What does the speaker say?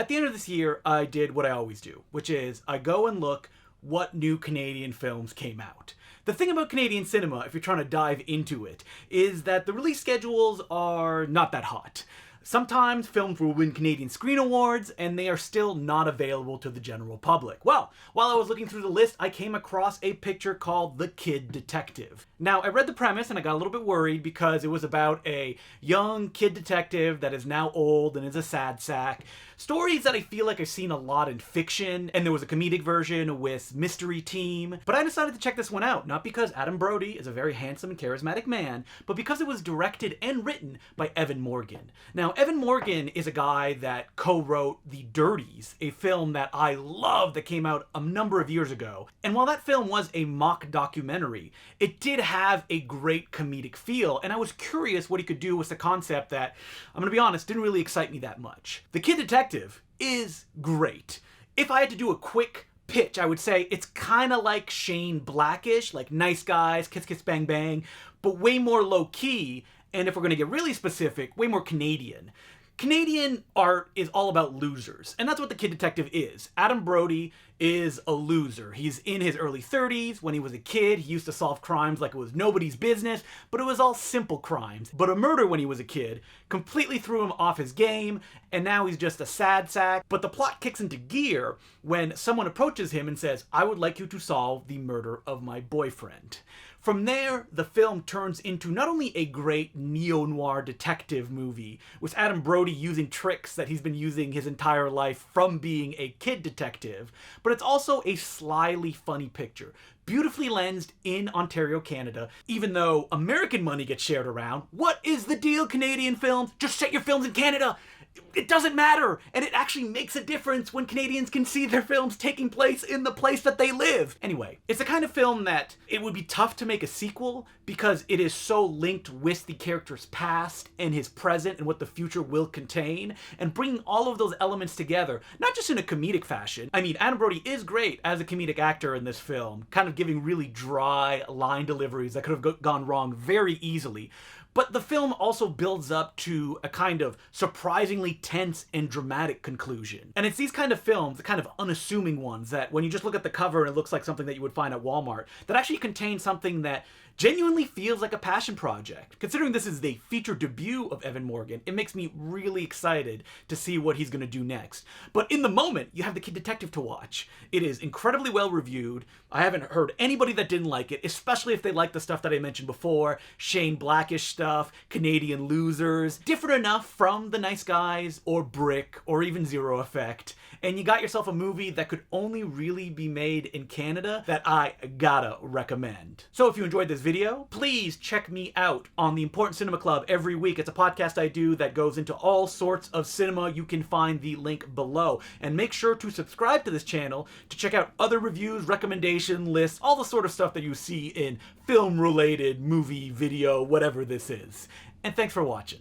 At the end of this year, I did what I always do, which is I go and look what new Canadian films came out. The thing about Canadian cinema, if you're trying to dive into it, is that the release schedules are not that hot. Sometimes films will win Canadian Screen Awards, and they are still not available to the general public. Well, while I was looking through the list, I came across a picture called The Kid Detective. Now, I read the premise and I got a little bit worried because it was about a young kid detective that is now old and is a sad sack. Stories that I feel like I've seen a lot in fiction, and there was a comedic version with Mystery Team. But I decided to check this one out, not because Adam Brody is a very handsome and charismatic man, but because it was directed and written by Evan Morgan. Now, Evan Morgan is a guy that co-wrote The Dirties, a film that I love that came out a number of years ago. And while that film was a mock documentary, it did have a great comedic feel, and I was curious what he could do with the concept that, I'm gonna be honest, didn't really excite me that much. The Kid Detective is great. If I had to do a quick pitch, I would say it's kind of like Shane Blackish, like Nice Guys, Kiss Kiss Bang Bang, but way more low-key, and if we're going to get really specific, way more Canadian. Canadian art is all about losers, and that's what The Kid Detective is. Adam Brody is a loser. He's in his early 30s. When he was a kid, he used to solve crimes like it was nobody's business, but it was all simple crimes. But a murder when he was a kid completely threw him off his game, and now he's just a sad sack. But the plot kicks into gear when someone approaches him and says, "I would like you to solve the murder of my boyfriend." From there, the film turns into not only a great neo-noir detective movie, with Adam Brody using tricks that he's been using his entire life from being a kid detective, but it's also a slyly funny picture, beautifully lensed in Ontario, Canada. Even though American money gets shared around, what is the deal, Canadian films? Just set your films in Canada! It doesn't matter, and it actually makes a difference when Canadians can see their films taking place in the place that they live. Anyway, it's the kind of film that it would be tough to make a sequel because it is so linked with the character's past and his present and what the future will contain, and bringing all of those elements together, not just in a comedic fashion. I mean, Adam Brody is great as a comedic actor in this film, kind of giving really dry line deliveries that could have gone wrong very easily. But the film also builds up to a kind of surprisingly tense and dramatic conclusion. And it's these kind of films, the kind of unassuming ones, that when you just look at the cover and it looks like something that you would find at Walmart, that actually contain something that genuinely feels like a passion project. Considering this is the feature debut of Evan Morgan, it makes me really excited to see what he's gonna do next. But in the moment, you have The Kid Detective to watch. It is incredibly well reviewed. I haven't heard anybody that didn't like it, especially if they like the stuff that I mentioned before, Shane Blackish stuff, Canadian losers, different enough from The Nice Guys or Brick or even Zero Effect. And you got yourself a movie that could only really be made in Canada that I gotta recommend. So if you enjoyed this video, please check me out on the Important Cinema Club every week. It's a podcast I do that goes into all sorts of cinema. You can find the link below. And make sure to subscribe to this channel to check out other reviews, recommendation lists, all the sort of stuff that you see in film-related movie, video, whatever this is. And thanks for watching.